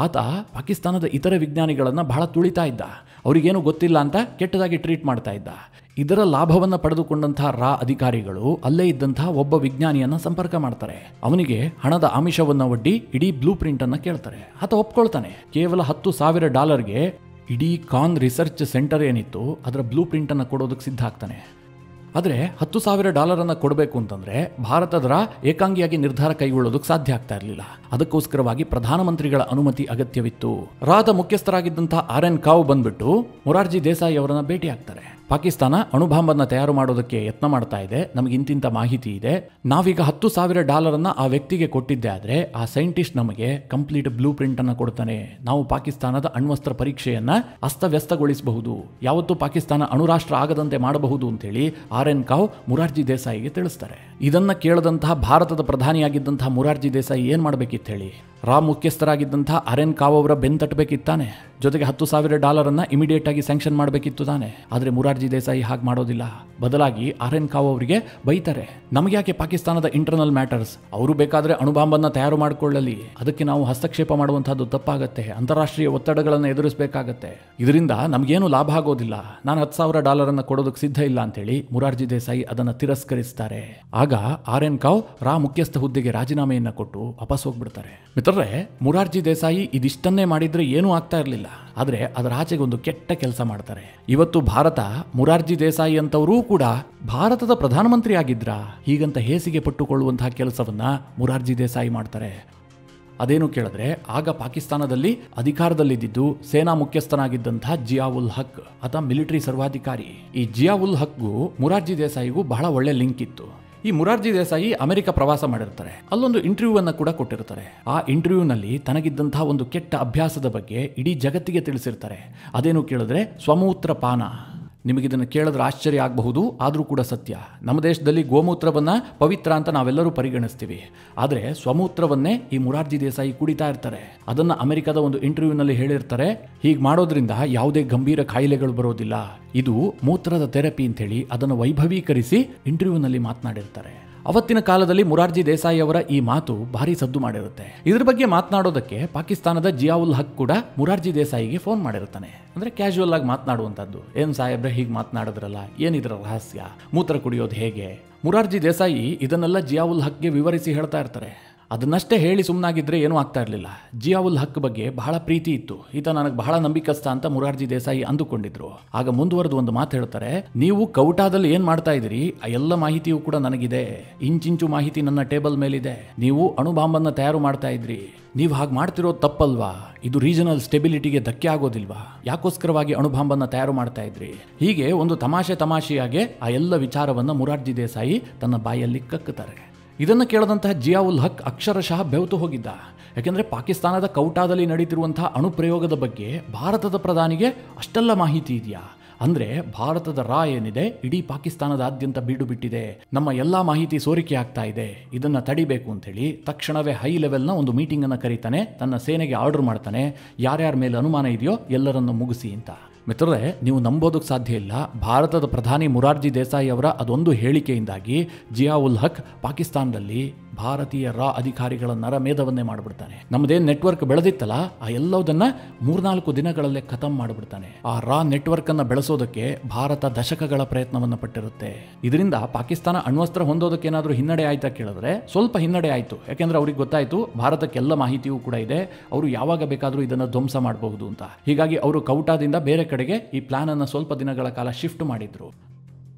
ಆತ ಪಾಕಿಸ್ತಾನದ ಇತರ ವಿಜ್ಞಾನಿಗಳನ್ನು ಬಹಳ ತುಳಿತಾ ಇದ್ದ. ಅವರಿಗೇನು ಗೊತ್ತಿಲ್ಲ ಅಂತ ಕೆಟ್ಟದಾಗಿ ಟ್ರೀಟ್ ಮಾಡ್ತಾ ಇದ್ದ. ಇದರ ಲಾಭವನ್ನು ಪಡೆದುಕೊಂಡಂತಹ ರಾ ಅಧಿಕಾರಿಗಳು ಅಲ್ಲೇ ಇದ್ದಂತಹ ಒಬ್ಬ ವಿಜ್ಞಾನಿಯನ್ನ ಸಂಪರ್ಕ ಮಾಡ್ತಾರೆ. ಅವನಿಗೆ ಹಣದ ಆಮಿಷವನ್ನು ಒಡ್ಡಿ ಇಡೀ ಬ್ಲೂ ಪ್ರಿಂಟ್ ಅನ್ನ ಕೇಳ್ತಾರೆ. ಆತ ಒಪ್ಕೊಳ್ತಾನೆ. ಕೇವಲ $10,000 ಇಡೀ ಕಾನ್ ರಿಸರ್ಚ್ ಸೆಂಟರ್ ಏನಿತ್ತು ಅದರ ಬ್ಲೂ ಪ್ರಿಂಟ್ ಅನ್ನು ಕೊಡೋದಕ್ಕೆ ಸಿದ್ಧ ಆಗ್ತಾನೆ. ಆದರೆ $10,000 ಕೊಡಬೇಕು ಅಂತಂದ್ರೆ ಭಾರತದ ರಾ ಏಕಾಂಗಿಯಾಗಿ ನಿರ್ಧಾರ ಕೈಗೊಳ್ಳೋದಕ್ಕೆ ಸಾಧ್ಯ ಆಗ್ತಾ ಇರಲಿಲ್ಲ. ಅದಕ್ಕೋಸ್ಕರವಾಗಿ ಪ್ರಧಾನಮಂತ್ರಿಗಳ ಅನುಮತಿ ಅಗತ್ಯವಿತ್ತು. ರಾದ ಮುಖ್ಯಸ್ಥರಾಗಿದ್ದಂತಹ RN ಕಾವ್ ಬಂದ್ಬಿಟ್ಟು ಮೊರಾರ್ಜಿ ದೇಸಾಯಿ ಅವರನ್ನ ಭೇಟಿ ಆಗ್ತಾರೆ. ಪಾಕಿಸ್ತಾನ ಅಣುಬಾಂಬನ್ನ ತಯಾರು ಮಾಡೋದಕ್ಕೆ ಯತ್ನ ಮಾಡ್ತಾ ಇದೆ, ನಮಗೆ ಇಂತಿಂತ ಮಾಹಿತಿ ಇದೆ, ನಾವೀಗ $10,000 ಆ ವ್ಯಕ್ತಿಗೆ ಕೊಟ್ಟಿದ್ದೆ ಆದ್ರೆ ಆ ಸೈಂಟಿಸ್ಟ್ ನಮಗೆ ಕಂಪ್ಲೀಟ್ ಬ್ಲೂ ಪ್ರಿಂಟ್ ಅನ್ನ ಕೊಡ್ತಾನೆ. ನಾವು ಪಾಕಿಸ್ತಾನದ ಅಣ್ವಸ್ತ್ರ ಪರೀಕ್ಷೆಯನ್ನ ಅಸ್ತವ್ಯಸ್ತಗೊಳಿಸಬಹುದು, ಯಾವತ್ತೂ ಪಾಕಿಸ್ತಾನ ಅಣುರಾಷ್ಟ್ರ ಆಗದಂತೆ ಮಾಡಬಹುದು ಅಂತೇಳಿ RN ಕಾವ್ ಮೊರಾರ್ಜಿ ದೇಸಾಯಿಗೆ ತಿಳಿಸ್ತಾರೆ. ಇದನ್ನ ಕೇಳದಂತಹ ಭಾರತದ ಪ್ರಧಾನಿಯಾಗಿದ್ದಂತಹ ಮೊರಾರ್ಜಿ ದೇಸಾಯಿ ಏನ್ ಮಾಡ್ಬೇಕಿತ್ತು ಹೇಳಿ? ರಾ ಮುಖ್ಯಸ್ಥರಾಗಿದ್ದಂತಹ ಅರೆನ್ ಕಾವ್ ಅವರ ಬೆಂತಟ್ಟಬೇಕಿತ್ತಾನೆ, ಜೊತೆಗೆ $10,000 ಇಮಿಡಿಯೇಟ್ ಆಗಿ ಸ್ಯಾಂಕ್ಷನ್ ಮಾಡಬೇಕಿತ್ತು ತಾನೆ. ಆದರೆ ಮುರಾರ್ಜಿ ದೇಸಾಯಿ ಹಾಗೆ ಮಾಡೋದಿಲ್ಲ. ಬದಲಾಗಿ ಅರೆನ್ ಕಾವ್ ಅವರಿಗೆ ಬೈತಾರೆ, ನಮಗೆ ಯಾಕೆ ಪಾಕಿಸ್ತಾನದ ಇಂಟರ್ನಲ್ ಮ್ಯಾಟರ್ಸ್, ಅವರು ಬೇಕಾದ್ರೆ ಅಣುಬಾಂಬನ್ನ ತಯಾರು ಮಾಡಿಕೊಳ್ಳಲಿ, ಅದಕ್ಕೆ ನಾವು ಹಸ್ತಕ್ಷೇಪ ಮಾಡುವಂತಹದ್ದು ತಪ್ಪಾಗತ್ತೆ, ಅಂತಾರಾಷ್ಟ್ರೀಯ ಒತ್ತಡಗಳನ್ನು ಎದುರಿಸಬೇಕಾಗತ್ತೆ, ಇದರಿಂದ ನಮಗೇನು ಲಾಭ ಆಗೋದಿಲ್ಲ, ನಾನು $10,000 ಕೊಡೋದಕ್ಕೆ ಸಿದ್ಧ ಇಲ್ಲ ಅಂತೇಳಿ ಮುರಾರ್ಜಿ ದೇಸಾಯಿ ಅದನ್ನು ತಿರಸ್ಕರಿಸ್ತಾರೆ. ಆಗ ಅರೆನ್ ಕಾವ್ ರಾ ಮುಖ್ಯಸ್ಥ ಹುದ್ದೆಗೆ ರಾಜೀನಾಮೆಯನ್ನ ಕೊಟ್ಟು ವಾಪಸ್ ಹೋಗ್ಬಿಡ್ತಾರೆ. ಮಿತ್ರರೇ, ಮುರಾರ್ಜಿ ದೇಸಾಯಿ ಇದಿಷ್ಟನ್ನೇ ಮಾಡಿದ್ರೆ ಏನೂ ಆಗ್ತಾ ಇರಲಿಲ್ಲ. ಆದರೆ ಅದರ ಆಚೆಗೆ ಒಂದು ಕೆಟ್ಟ ಕೆಲಸ ಮಾಡ್ತಾರೆ. ಇವತ್ತು ಭಾರತ ಮುರಾರ್ಜಿ ದೇಸಾಯಿ ಅಂತವರೂ ಕೂಡ ಭಾರತದ ಪ್ರಧಾನಮಂತ್ರಿ ಆಗಿದ್ರಾ ಹೀಗಂತ ಹೇಸಿಗೆ ಪಟ್ಟುಕೊಳ್ಳುವಂತಹ ಕೆಲಸವನ್ನ ಮುರಾರ್ಜಿ ದೇಸಾಯಿ ಮಾಡ್ತಾರೆ. ಅದೇನು ಕೇಳಿದ್ರೆ, ಆಗ ಪಾಕಿಸ್ತಾನದಲ್ಲಿ ಅಧಿಕಾರದಲ್ಲಿದ್ದು ಸೇನಾ ಮುಖ್ಯಸ್ಥನಾಗಿದ್ದಂತಹ ಜಿಯಾ ಉಲ್ ಹಕ್, ಆತ ಮಿಲಿಟರಿ ಸರ್ವಾಧಿಕಾರಿ. ಈ ಜಿಯಾ ಉಲ್ ಹಕ್ಗೂ ಮುರಾರ್ಜಿ ದೇಸಾಯಿಗೂ ಬಹಳ ಒಳ್ಳೆ ಲಿಂಕ್ ಇತ್ತು. ಈ ಮುರಾರ್ಜಿ ದೇಸಾಯಿ ಅಮೆರಿಕ ಪ್ರವಾಸ ಮಾಡಿರ್ತಾರೆ, ಅಲ್ಲೊಂದು ಇಂಟರ್ವ್ಯೂ ಅನ್ನು ಕೂಡ ಕೊಟ್ಟಿರ್ತಾರೆ. ಆ ಇಂಟರ್ವ್ಯೂನಲ್ಲಿ ತನಗಿದ್ದಂತಹ ಒಂದು ಕೆಟ್ಟ ಅಭ್ಯಾಸದ ಬಗ್ಗೆ ಇಡೀ ಜಗತ್ತಿಗೆ ತಿಳಿಸಿರ್ತಾರೆ. ಅದೇನು ಕೇಳಿದ್ರೆ, ಸ್ವಮೂತ್ರ ಪಾನ. ನಿಮಗಿದನ್ನು ಕೇಳಿದ್ರೆ ಆಶ್ಚರ್ಯ ಆಗಬಹುದು, ಆದರೂ ಕೂಡ ಸತ್ಯ. ನಮ್ಮ ದೇಶದಲ್ಲಿ ಗೋಮೂತ್ರವನ್ನು ಪವಿತ್ರ ಅಂತ ನಾವೆಲ್ಲರೂ ಪರಿಗಣಿಸ್ತೀವಿ, ಆದರೆ ಸ್ವಮೂತ್ರವನ್ನೇ ಈ ಮುರಾರ್ಜಿ ದೇಸಾಯಿ ಕುಡಿತಾ ಇರ್ತಾರೆ. ಅದನ್ನು ಅಮೆರಿಕದ ಒಂದು ಇಂಟರ್ವ್ಯೂನಲ್ಲಿ ಹೇಳಿರ್ತಾರೆ, ಹೀಗೆ ಮಾಡೋದ್ರಿಂದ ಯಾವುದೇ ಗಂಭೀರ ಕಾಯಿಲೆಗಳು ಬರೋದಿಲ್ಲ, ಇದು ಮೂತ್ರದ ಥೆರಪಿ ಅಂತೇಳಿ ಅದನ್ನು ವೈಭವೀಕರಿಸಿ ಇಂಟರ್ವ್ಯೂನಲ್ಲಿ ಮಾತನಾಡಿರ್ತಾರೆ. ಅವತ್ತಿನ ಕಾಲದಲ್ಲಿ ಮುರಾರ್ಜಿ ದೇಸಾಯಿ ಅವರ ಈ ಮಾತು ಭಾರಿ ಸದ್ದು ಮಾಡಿರುತ್ತೆ. ಇದ್ರ ಬಗ್ಗೆ ಮಾತನಾಡೋದಕ್ಕೆ ಪಾಕಿಸ್ತಾನದ ಜಿಯಾ ಉಲ್ ಹಕ್ ಕೂಡ ಮುರಾರ್ಜಿ ದೇಸಾಯಿಗೆ ಫೋನ್ ಮಾಡಿರ್ತಾನೆ. ಅಂದ್ರೆ ಕ್ಯಾಶುವಲ್ ಆಗಿ ಮಾತನಾಡುವಂಥದ್ದು, ಏನ್ ಸಾಹೇಬ್ರೆ ಹೀಗೆ ಮಾತನಾಡಿದ್ರಲ್ಲ, ಏನಿದ್ರ ರಹಸ್ಯ, ಮೂತ್ರ ಕುಡಿಯೋದು ಹೇಗೆ? ಮುರಾರ್ಜಿ ದೇಸಾಯಿ ಇದನ್ನೆಲ್ಲ ಜಿಯಾ ಉಲ್ ಹಕ್ಗೆ ವಿವರಿಸಿ ಹೇಳ್ತಾ ಇರ್ತಾರೆ. ಅದನ್ನಷ್ಟೇ ಹೇಳಿ ಸುಮ್ಮನಾಗಿದ್ರೆ ಏನೂ ಆಗ್ತಾ ಇರಲಿಲ್ಲ. ಜಿಯಾ ಉಲ್ ಹಕ್ ಬಗ್ಗೆ ಬಹಳ ಪ್ರೀತಿ ಇತ್ತು, ಈತ ನನಗೆ ಬಹಳ ನಂಬಿಕಸ್ಥ ಅಂತ ಮುರಾರ್ಜಿ ದೇಸಾಯಿ ಅಂದುಕೊಂಡಿದ್ರು. ಆಗ ಮುಂದುವರೆದು ಒಂದು ಮಾತು ಹೇಳ್ತಾರೆ, ನೀವು ಕೌಟಾದಲ್ಲಿ ಏನ್ ಮಾಡ್ತಾ ಇದ್ದೀರಿ ಆ ಎಲ್ಲ ಮಾಹಿತಿಯೂ ಕೂಡ ನನಗಿದೆ, ಇಂಚಿಂಚು ಮಾಹಿತಿ ನನ್ನ ಟೇಬಲ್ ಮೇಲಿದೆ. ನೀವು ಅಣುಬಾಂಬನ್ನ ತಯಾರು ಮಾಡ್ತಾ ಇದ್ರಿ, ನೀವು ಹಾಗೆ ಮಾಡ್ತಿರೋದು ತಪ್ಪಲ್ವಾ? ಇದು ರೀಜನಲ್ ಸ್ಟೆಬಿಲಿಟಿಗೆ ಧಕ್ಕೆ ಆಗೋದಿಲ್ವಾ? ಯಾಕೋಸ್ಕರವಾಗಿ ಅಣುಬಾಂಬನ್ನ ತಯಾರು ಮಾಡ್ತಾ ಇದ್ರಿ? ಹೀಗೆ ಒಂದು ತಮಾಷೆಯಾಗಿ ಆ ಎಲ್ಲ ವಿಚಾರವನ್ನ ಮುರಾರ್ಜಿ ದೇಸಾಯಿ ತನ್ನ ಬಾಯಲ್ಲಿ ಕಕ್ಕುತ್ತಾರೆ. ಇದನ್ನು ಕೇಳದಂತಹ ಜಿಯಾ ಉಲ್ ಹಕ್ ಅಕ್ಷರಶಃ ಬೆವತು ಹೋಗಿದ್ದ. ಯಾಕೆಂದರೆ ಪಾಕಿಸ್ತಾನದ ಕೌಟಾದಲ್ಲಿ ನಡೀತಿರುವಂತಹ ಅಣುಪ್ರಯೋಗದ ಬಗ್ಗೆ ಭಾರತದ ಪ್ರಧಾನಿಗೆ ಅಷ್ಟೆಲ್ಲ ಮಾಹಿತಿ ಇದೆಯಾ? ಅಂದರೆ ಭಾರತದ ರಾ ಏನಿದೆ ಇಡೀ ಪಾಕಿಸ್ತಾನದಾದ್ಯಂತ ಬೀಡು ಬಿಟ್ಟಿದೆ, ನಮ್ಮ ಎಲ್ಲ ಮಾಹಿತಿ ಸೋರಿಕೆ ಆಗ್ತಾ ಇದೆ, ಇದನ್ನು ತಡಿಬೇಕು ಅಂತೇಳಿ ತಕ್ಷಣವೇ ಹೈ ಲೆವೆಲ್ನ ಒಂದು ಮೀಟಿಂಗನ್ನು ಕರೀತಾನೆ, ತನ್ನ ಸೇನೆಗೆ ಆರ್ಡರ್ ಮಾಡ್ತಾನೆ, ಯಾರ್ಯಾರ ಮೇಲೆ ಅನುಮಾನ ಇದೆಯೋ ಎಲ್ಲರನ್ನು ಮುಗಿಸಿ ಅಂತ. ಮಿತ್ರರೇ, ನೀವು ನಂಬೋದಕ್ಕೆ ಸಾಧ್ಯ ಇಲ್ಲ, ಭಾರತದ ಪ್ರಧಾನಿ ಮುರಾರ್ಜಿ ದೇಸಾಯಿ ಅವರ ಅದೊಂದು ಹೇಳಿಕೆಯಿಂದಾಗಿ ಜಿಯಾ ಉಲ್ ಹಕ್ ಪಾಕಿಸ್ತಾನದಲ್ಲಿ ಭಾರತೀಯ ರಾ ಅಧಿಕಾರಿಗಳ ನರಮೇಧವನ್ನೇ ಮಾಡಿಬಿಡ್ತಾನೆ. ನಮ್ಮದೇನು ನೆಟ್ವರ್ಕ್ ಬೆಳೆದಿತ್ತಲ್ಲ ಆ ಎಲ್ಲದನ್ನ 3-4 ದಿನಗಳಲ್ಲೇ ಖತಮ್ ಮಾಡಿಬಿಡ್ತಾನೆ. ಆ ರಾ ನೆಟ್ವರ್ಕ್ ಅನ್ನು ಬೆಳೆಸೋದಕ್ಕೆ ಭಾರತ ದಶಕಗಳ ಪ್ರಯತ್ನವನ್ನು ಪಟ್ಟಿರುತ್ತೆ. ಇದರಿಂದ ಪಾಕಿಸ್ತಾನ ಅಣ್ವಸ್ತ್ರ ಹೊಂದೋದಕ್ಕೆ ಏನಾದರೂ ಹಿನ್ನಡೆ ಆಯ್ತಾ ಕೇಳಿದ್ರೆ ಸ್ವಲ್ಪ ಹಿನ್ನಡೆ ಆಯಿತು. ಯಾಕೆಂದ್ರೆ ಅವ್ರಿಗೆ ಗೊತ್ತಾಯಿತು ಭಾರತಕ್ಕೆಲ್ಲ ಮಾಹಿತಿಯೂ ಕೂಡ ಇದೆ, ಅವರು ಯಾವಾಗ ಬೇಕಾದರೂ ಇದನ್ನು ಧ್ವಂಸ ಮಾಡಬಹುದು ಅಂತ. ಹೀಗಾಗಿ ಅವರು ಕೌಟಾದಿಂದ ಬೇರೆ ಕಡೆಗೆ ಈ ಪ್ಲಾನ್ ಅನ್ನು ಸ್ವಲ್ಪ ದಿನಗಳ ಕಾಲ ಶಿಫ್ಟ್ ಮಾಡಿದ್ರು.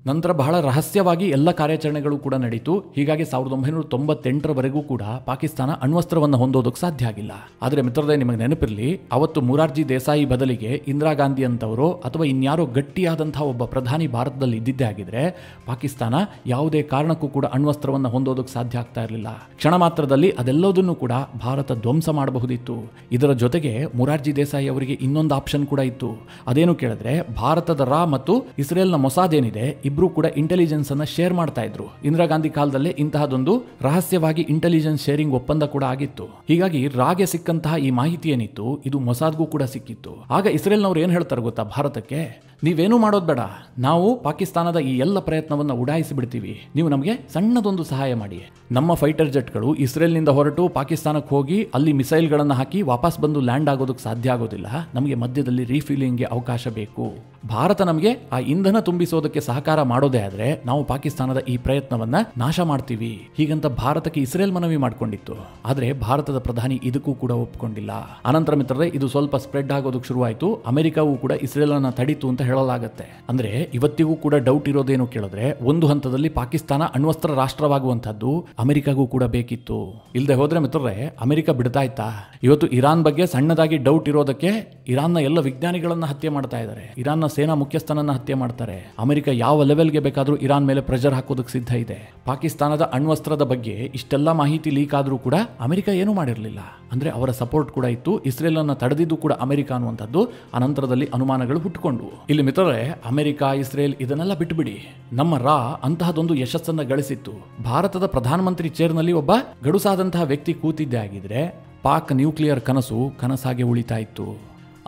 ನಂತರ ಬಹಳ ರಹಸ್ಯವಾಗಿ ಎಲ್ಲ ಕಾರ್ಯಾಚರಣೆಗಳು ಕೂಡ ನಡೀತು. ಹೀಗಾಗಿ 1998ರವರೆಗೂ ಕೂಡ ಪಾಕಿಸ್ತಾನ ಅಣ್ವಸ್ತ್ರವನ್ನು ಹೊಂದೋದಕ್ಕೆ ಸಾಧ್ಯ ಆಗಿಲ್ಲ. ಆದರೆ ಮಿತ್ರರೇ, ನಿಮಗೆ ನೆನಪಿರಲಿ, ಅವತ್ತು ಮುರಾರ್ಜಿ ದೇಸಾಯಿ ಬದಲಿಗೆ ಇಂದಿರಾ ಗಾಂಧಿ ಅಂತವರು ಅಥವಾ ಇನ್ಯಾರೋ ಗಟ್ಟಿಯಾದಂತಹ ಒಬ್ಬ ಪ್ರಧಾನಿ ಭಾರತದಲ್ಲಿ ಇದ್ದಿದ್ದೇ ಆಗಿದ್ರೆ ಪಾಕಿಸ್ತಾನ ಯಾವುದೇ ಕಾರಣಕ್ಕೂ ಕೂಡ ಅಣ್ವಸ್ತ್ರವನ್ನು ಹೊಂದೋದಕ್ಕೆ ಸಾಧ್ಯ ಆಗ್ತಾ ಇರಲಿಲ್ಲ. ಕ್ಷಣ ಮಾತ್ರದಲ್ಲಿ ಅದೆಲ್ಲದನ್ನು ಕೂಡ ಭಾರತ ಧ್ವಂಸ ಮಾಡಬಹುದಿತ್ತು. ಇದರ ಜೊತೆಗೆ ಮುರಾರ್ಜಿ ದೇಸಾಯಿ ಅವರಿಗೆ ಇನ್ನೊಂದು ಆಪ್ಷನ್ ಕೂಡ ಇತ್ತು. ಅದೇನು ಕೇಳಿದ್ರೆ, ಭಾರತದ ರಾ ಮತ್ತು ಇಸ್ರೇಲ್ನ ಮೊಸಾದ್ ಏನಿದೆ ಇಬ್ರು ಕೂಡ ಇಂಟೆಲಿಜೆನ್ಸ್ ಅನ್ನ ಶೇರ್ ಮಾಡ್ತಾ ಇದ್ರು. ಇಂದಿರಾ ಗಾಂಧಿ ಕಾಲದಲ್ಲೇ ಇಂತಹದೊಂದು ರಹಸ್ಯವಾಗಿ ಇಂಟೆಲಿಜೆನ್ಸ್ ಶೇರಿಂಗ್ ಒಪ್ಪಂದ ಕೂಡ ಆಗಿತ್ತು. ಹೀಗಾಗಿ ರಾಗೆ ಸಿಕ್ಕಂತಹ ಈ ಮಾಹಿತಿ ಏನಿತ್ತು ಇದು ಮೊಸಾದ್ಗೂ ಕೂಡ ಸಿಕ್ಕಿತ್ತು. ಆಗ ಇಸ್ರೇಲ್ನವ್ರು ಏನ್ ಹೇಳ್ತಾರೆ ಗೊತ್ತಾ ಭಾರತಕ್ಕೆ, ನೀವೇನೂ ಮಾಡೋದು ಬೇಡ, ನಾವು ಪಾಕಿಸ್ತಾನದ ಈ ಎಲ್ಲ ಪ್ರಯತ್ನವನ್ನು ಉಡಾಯಿಸಿ ಬಿಡ್ತೀವಿ, ನೀವು ನಮಗೆ ಸಣ್ಣದೊಂದು ಸಹಾಯ ಮಾಡಿ. ನಮ್ಮ ಫೈಟರ್ ಜೆಟ್ಗಳು ಇಸ್ರೇಲ್ನಿಂದ ಹೊರಟು ಪಾಕಿಸ್ತಾನಕ್ಕೆ ಹೋಗಿ ಅಲ್ಲಿ ಮಿಸೈಲ್ಗಳನ್ನು ಹಾಕಿ ವಾಪಸ್ ಬಂದು ಲ್ಯಾಂಡ್ ಆಗೋದಕ್ಕೆ ಸಾಧ್ಯ ಆಗೋದಿಲ್ಲ, ನಮಗೆ ಮಧ್ಯದಲ್ಲಿ ರೀಫಿಲಿಂಗ್ಗೆ ಅವಕಾಶ ಬೇಕು. ಭಾರತ ನಮಗೆ ಆ ಇಂಧನ ತುಂಬಿಸೋದಕ್ಕೆ ಸಹಕಾರ ಮಾಡೋದೇ ಆದ್ರೆ ನಾವು ಪಾಕಿಸ್ತಾನದ ಈ ಪ್ರಯತ್ನವನ್ನ ನಾಶ ಮಾಡ್ತೀವಿ, ಹೀಗಂತ ಭಾರತಕ್ಕೆ ಇಸ್ರೇಲ್ ಮನವಿ ಮಾಡಿಕೊಂಡಿತ್ತು. ಆದ್ರೆ ಭಾರತದ ಪ್ರಧಾನಿ ಇದಕ್ಕೂ ಕೂಡ ಒಪ್ಪಿಕೊಂಡಿಲ್ಲ. ಅನಂತರ ಮಿತ್ರರೇ, ಇದು ಸ್ವಲ್ಪ ಸ್ಪ್ರೆಡ್ ಆಗೋದಕ್ಕೆ ಶುರುವಾಯಿತು. ಅಮೆರಿಕವೂ ಕೂಡ ಇಸ್ರೇಲ್ ಅನ್ನ ತಡೀತು ಅಂತ ಹೇಳಲಾಗುತ್ತೆ. ಅಂದ್ರೆ ಇವತ್ತಿಗೂ ಕೂಡ ಡೌಟ್ ಇರೋದೇನು ಕೇಳಿದ್ರೆ, ಒಂದು ಹಂತದಲ್ಲಿ ಪಾಕಿಸ್ತಾನ ಅಣ್ವಸ್ತ್ರ ರಾಷ್ಟ್ರವಾಗುವಂತದ್ದು ಅಮೆರಿಕಗೂ ಕೂಡ ಬೇಕಿತ್ತು. ಇಲ್ಲದೆ ಹೋದ್ರೆ ಮಿತ್ರರೇ, ಅಮೆರಿಕ ಬಿಡ್ತಾ ಇತ್ತಾ? ಇವತ್ತು ಇರಾನ್ ಬಗ್ಗೆ ಸಣ್ಣದಾಗಿ ಡೌಟ್ ಇರೋದಕ್ಕೆ ಇರಾನ್ನ ಎಲ್ಲ ವಿಜ್ಞಾನಿಗಳನ್ನ ಹತ್ಯೆ ಮಾಡ್ತಾ ಇದ್ದಾರೆ, ಇರಾನ್ನ ಸೇನಾ ಮುಖ್ಯಸ್ಥನನ್ನ ಹತ್ಯೆ ಮಾಡ್ತಾರೆ. ಅಮೆರಿಕ ಯಾವ ಲೆವೆಲ್ಗೆ ಬೇಕಾದ್ರೂ ಇರಾನ್ ಮೇಲೆ ಪ್ರೆಷರ್ ಹಾಕೋದಕ್ಕೆ ಸಿದ್ಧ ಇದೆ. ಪಾಕಿಸ್ತಾನದ ಅಣ್ವಸ್ತ್ರದ ಬಗ್ಗೆ ಇಷ್ಟೆಲ್ಲ ಮಾಹಿತಿ ಲೀಕ್ ಆದ್ರೂ ಕೂಡ ಅಮೆರಿಕ ಏನೂ ಮಾಡಿರಲಿಲ್ಲ. ಅಂದ್ರೆ ಅವರ ಸಪೋರ್ಟ್ ಕೂಡ ಇತ್ತು. ಇಸ್ರೇಲ್ ಅನ್ನ ತಡೆದಿದ್ದು ಕೂಡ ಅಮೆರಿಕ ಅನ್ನುವಂಥದ್ದು ಅನಂತರದಲ್ಲಿ ಅನುಮಾನಗಳು ಹುಟ್ಟುಕೊಂಡು. ಇಲ್ಲಿ ಮಿತ್ರರೇ, ಅಮೆರಿಕ, ಇಸ್ರೇಲ್ ಇದನ್ನೆಲ್ಲ ಬಿಟ್ಟುಬಿಡಿ, ನಮ್ಮ ರಾ ಅಂತಹದೊಂದು ಯಶಸ್ಸನ್ನ ಗಳಿಸಿತ್ತು. ಭಾರತದ ಪ್ರಧಾನಮಂತ್ರಿ ಚೇರ್ನಲ್ಲಿ ಒಬ್ಬ ಗಡುಸಾದಂತಹ ವ್ಯಕ್ತಿ ಕೂತಿದ್ದೇ ಆಗಿದ್ರೆ ಪಾಕ್ ನ್ಯೂಕ್ಲಿಯರ್ ಕನಸು ಕನಸಾಗಿ ಉಳಿತಾ ಇತ್ತು.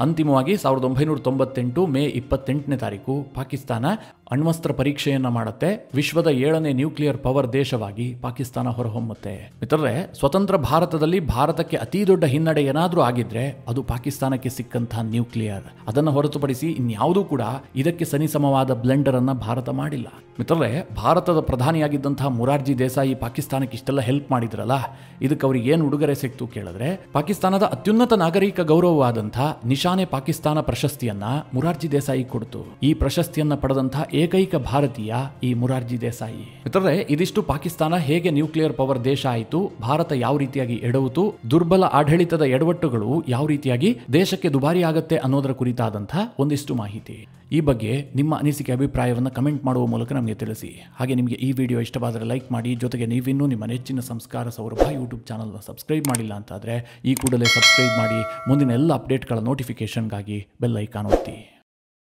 ಅಂತಿಮವಾಗಿ 1998 ಮೇ 28ನೇ ತಾರೀಕು ಪಾಕಿಸ್ತಾನ ಅಣ್ವಸ್ತ್ರ ಪರೀಕ್ಷೆಯನ್ನು ಮಾಡುತ್ತೆ. ವಿಶ್ವದ 7ನೇ ನ್ಯೂಕ್ಲಿಯರ್ ಪವರ್ ದೇಶವಾಗಿ ಪಾಕಿಸ್ತಾನ ಹೊರಹೊಮ್ಮುತ್ತೆ. ಮಿತ್ರರೇ, ಸ್ವತಂತ್ರ ಭಾರತದಲ್ಲಿ ಭಾರತಕ್ಕೆ ಅತಿ ದೊಡ್ಡ ಹಿನ್ನಡೆ ಏನಾದರೂ ಆಗಿದ್ರೆ ಅದು ಪಾಕಿಸ್ತಾನಕ್ಕೆ ಸಿಕ್ಕಂತಹ ನ್ಯೂಕ್ಲಿಯರ್. ಅದನ್ನು ಹೊರತುಪಡಿಸಿ ಇನ್ಯಾವುದೂ ಕೂಡ ಇದಕ್ಕೆ ಸನಿಸಮವಾದ ಬ್ಲೆಂಡರ್ ಅನ್ನ ಭಾರತ ಮಾಡಿಲ್ಲ. ಮಿತ್ರರೇ, ಭಾರತದ ಪ್ರಧಾನಿಯಾಗಿದ್ದಂತಹ ಮೊರಾರ್ಜಿ ದೇಸಾಯಿ ಪಾಕಿಸ್ತಾನಕ್ಕೆ ಇಷ್ಟೆಲ್ಲ ಹೆಲ್ಪ್ ಮಾಡಿದ್ರಲ್ಲ, ಇದಕ್ಕೆ ಅವ್ರಿಗೆ ಏನು ಉಡುಗೊರೆ ಸಿಕ್ತು ಕೇಳಿದ್ರೆ, ಪಾಕಿಸ್ತಾನದ ಅತ್ಯುನ್ನತ ನಾಗರಿಕ ಗೌರವವಾದಂತಹ ನಿಶಾನೆ ಪಾಕಿಸ್ತಾನ ಪ್ರಶಸ್ತಿಯನ್ನ ಮೊರಾರ್ಜಿ ದೇಸಾಯಿ ಕೊಡ್ತು. ಈ ಪ್ರಶಸ್ತಿಯನ್ನ ಪಡೆದಂತಹ ಏಕೈಕ ಭಾರತೀಯ ಈ ಮೊರಾರ್ಜಿ ದೇಸಾಯಿ. ಮಿತ್ರರೇ, ಇದಿಷ್ಟು ಪಾಕಿಸ್ತಾನ ಹೇಗೆ ನ್ಯೂಕ್ಲಿಯರ್ ಪವರ್ ದೇಶ ಆಯಿತು, ಭಾರತ ಯಾವ ರೀತಿಯಾಗಿ ಎಡವಿತು, ದುರ್ಬಲ ಆಡಳಿತದ ಎಡವಟ್ಟುಗಳು ಯಾವ ರೀತಿಯಾಗಿ ದೇಶಕ್ಕೆ ದುಬಾರಿ ಆಗತ್ತೆ ಅನ್ನೋದರ ಕುರಿತಾದಂತಹ ಒಂದಿಷ್ಟು ಮಾಹಿತಿ. ಈ ಬಗ್ಗೆ ನಿಮ್ಮ ಅನಿಸಿಕೆ ಅಭಿಪ್ರಾಯವನ್ನು ಕಮೆಂಟ್ ಮಾಡುವ ಮೂಲಕ ನಮಗೆ ತಿಳಿಸಿ. ಹಾಗೆ ನಿಮಗೆ ಈ ವಿಡಿಯೋ ಇಷ್ಟವಾದರೆ ಲೈಕ್ ಮಾಡಿ. ಜೊತೆಗೆ ನೀವಿನ್ನೂ ನಿಮ್ಮ ನೆಚ್ಚಿನ ಸಂಸ್ಕಾರ ಸೌರಭ ಯೂಟ್ಯೂಬ್ ಚಾನಲ್ನ ಸಬ್ಸ್ಕ್ರೈಬ್ ಮಾಡಿಲ್ಲ ಅಂತಾದರೆ ಈ ಕೂಡಲೇ ಸಬ್ಸ್ಕ್ರೈಬ್ ಮಾಡಿ. ಮುಂದಿನ ಎಲ್ಲ ಅಪ್ಡೇಟ್ಗಳ ನೋಟಿಫಿಕೇಷನ್ಗಾಗಿ ಬೆಲ್ ಐಕಾನ್ ಒತ್ತಿ.